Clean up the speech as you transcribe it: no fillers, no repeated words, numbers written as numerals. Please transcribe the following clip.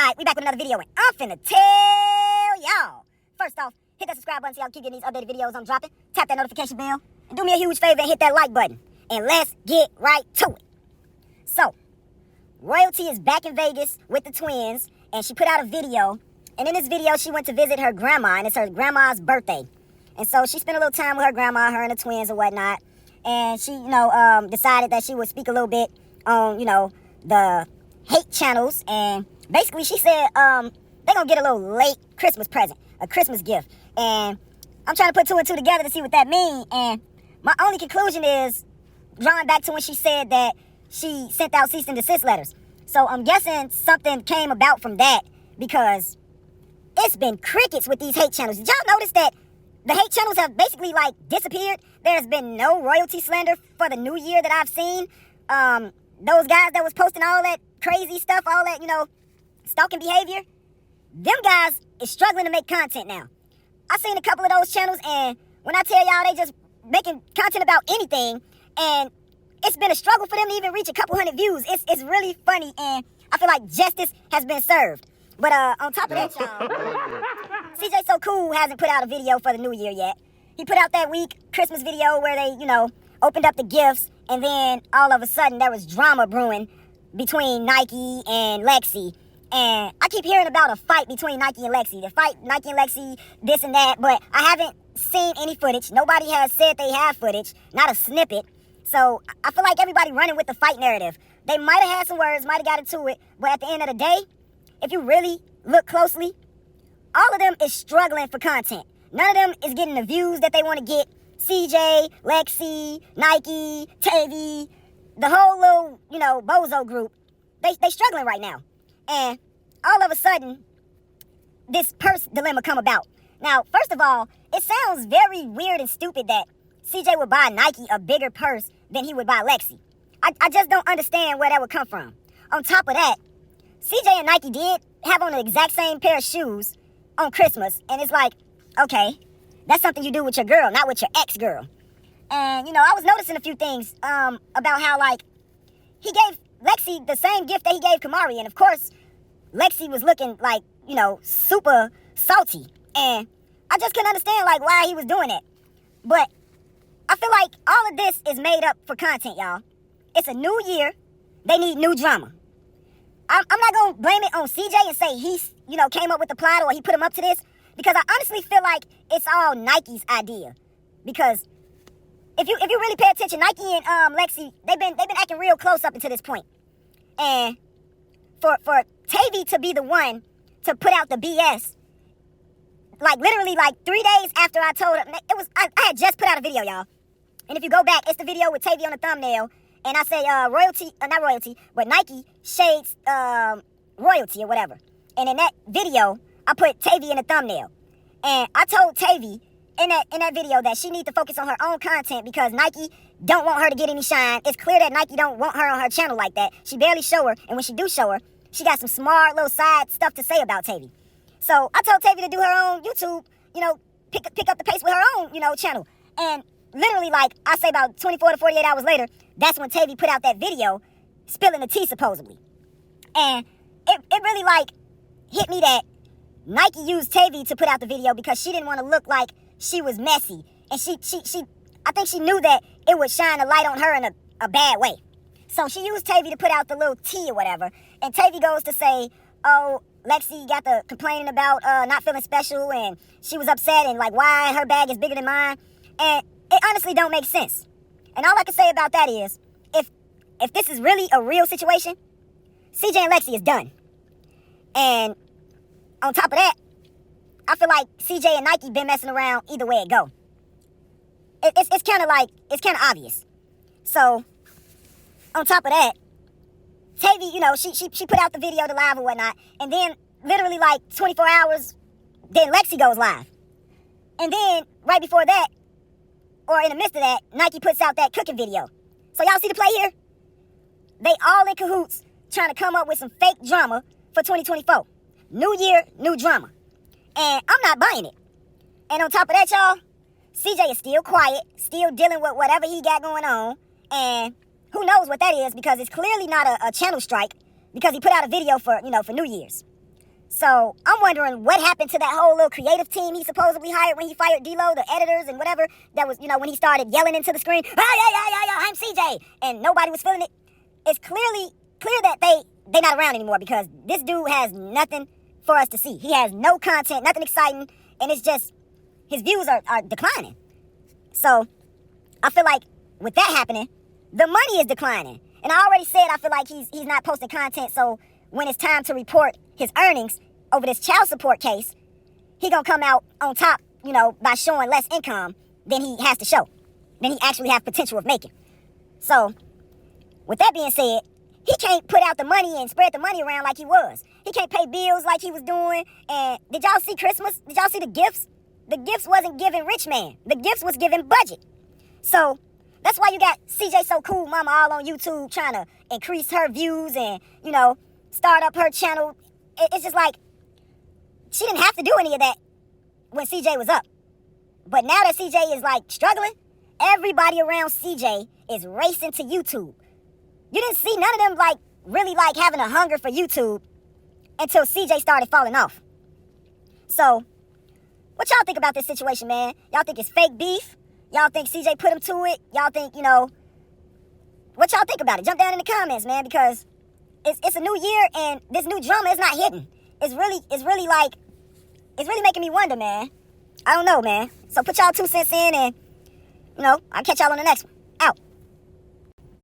Alright, we back with another video, and I'm finna tell y'all. First off, hit that subscribe button so y'all keep getting these updated videos I'm dropping. Tap that notification bell, and do me a huge favor and hit that like button. And let's get right to it. So, Royalty is back in Vegas with the twins, and she put out a video. And in this video, she went to visit her grandma, and it's her grandma's birthday. And so she spent a little time with her grandma, her and the twins and whatnot. And she, decided that she would speak a little bit on, the hate channels. And basically she said they're going to get a little late Christmas present, a Christmas gift. And I'm trying to put two and two together to see what that means. And my only conclusion is drawing back to when she said that she sent out cease and desist letters. So I'm guessing something came about from that, because it's been crickets with these hate channels. Did y'all notice that the hate channels have basically disappeared? There's been no royalty slander for the new year that I've seen. Those guys that was posting all that crazy stuff, all that, stalking behavior, them guys is struggling to make content now. I seen a couple of those channels, and when I tell y'all, they just making content about anything, and it's been a struggle for them to even reach a couple hundred views. It's really funny, and I feel like justice has been served. But on top of that, y'all, Cjsocool hasn't put out a video for the new year yet. He put out that week Christmas video where they, opened up the gifts, and then all of a sudden there was drama brewing between Nike and Lexi. And I keep hearing about a fight between Nike and Lexi. The fight, Nike and Lexi, this and that, but I haven't seen any footage. Nobody has said they have footage, not a snippet. So I feel like everybody running with the fight narrative. They might have had some words, might have got into it, but at the end of the day, if you really look closely, all of them is struggling for content. None of them is getting the views that they want to get. CJ, Lexi, Nike, Tavy, the whole little, bozo group, they struggling right now. And all of a sudden, this purse dilemma come about. Now, first of all, it sounds very weird and stupid that CJ would buy Nike a bigger purse than he would buy Lexi. I just don't understand where that would come from. On top of that, CJ and Nike did have on the exact same pair of shoes on Christmas. And it's like, okay, that's something you do with your girl, not with your ex-girl. And, I was noticing a few things about how, he gave Lexi the same gift that he gave Kamari. And, of course, Lexi was looking super salty. And I just couldn't understand, why he was doing it. But I feel like all of this is made up for content, y'all. It's a new year. They need new drama. I'm not going to blame it on CJ and say he's, came up with the plot or he put him up to this, because I honestly feel like it's all Nike's idea. Because if you really pay attention, Nike and Lexi, they've been acting real close up until this point. And for Tavy to be the one to put out the BS, literally 3 days after I told her, I had just put out a video, y'all. And if you go back, it's the video with Tavy on the thumbnail. And I say not royalty, but Nike shades royalty or whatever. And in that video, I put Tavy in the thumbnail. And I told Tavy in that video that she needs to focus on her own content, because Nike don't want her to get any shine. It's clear that Nike don't want her on her channel like that. She barely show her. And when she do show her, she got some smart little side stuff to say about Tavy. So I told Tavy to do her own YouTube, pick up the pace with her own, channel. And literally, I say about 24 to 48 hours later, that's when Tavy put out that video spilling the tea, supposedly. And it really, hit me that Nike used Tavy to put out the video because she didn't want to look like she was messy. And I think she knew that it would shine a light on her in a bad way. So she used Tavy to put out the little tea or whatever. And Tavy goes to say, oh, Lexi got the complaining about not feeling special, and she was upset, and why her bag is bigger than mine. And it honestly don't make sense. And all I can say about that is, if this is really a real situation, CJ and Lexi is done. And on top of that, I feel like CJ and Nike been messing around either way it go. It's kind of obvious. So on top of that, Tavy, she put out the video, the live or whatnot, and then literally 24 hours, then Lexi goes live. And then right before that, or in the midst of that, Nike puts out that cooking video. So y'all see the play here? They all in cahoots trying to come up with some fake drama for 2024. New year, new drama. And I'm not buying it. And on top of that, y'all, CJ is still quiet, still dealing with whatever he got going on. And who knows what that is, because it's clearly not a channel strike, because he put out a video for, for New Year's. So I'm wondering what happened to that whole little creative team he supposedly hired when he fired D-Lo, the editors and whatever. That was, when he started yelling into the screen, I'm CJ, and nobody was feeling it. It's clear that they not around anymore, because this dude has nothing for us to see. He has no content, nothing exciting, and it's just his views are declining. So I feel like with that happening, the money is declining. And I already said I feel like he's not posting content, so when it's time to report his earnings over this child support case, he gonna come out on top, by showing less income than he has to show, than he actually have potential of making. So, with that being said, he can't put out the money and spread the money around like he was. He can't pay bills like he was doing. And did y'all see Christmas? Did y'all see the gifts? The gifts wasn't giving rich man. The gifts was giving budget. So, that's why you got Cjsocool mama all on YouTube trying to increase her views and, start up her channel. It's just like, she didn't have to do any of that when CJ was up. But now that CJ is like struggling, everybody around CJ is racing to YouTube. You didn't see none of them really having a hunger for YouTube until CJ started falling off. So, what y'all think about this situation, man? Y'all think it's fake beef? Y'all think CJ put him to it? Y'all think, what y'all think about it? Jump down in the comments, man, because it's a new year and this new drama is not hidden. It's really making me wonder, man. I don't know, man. So put y'all 2 cents in and, I'll catch y'all on the next one.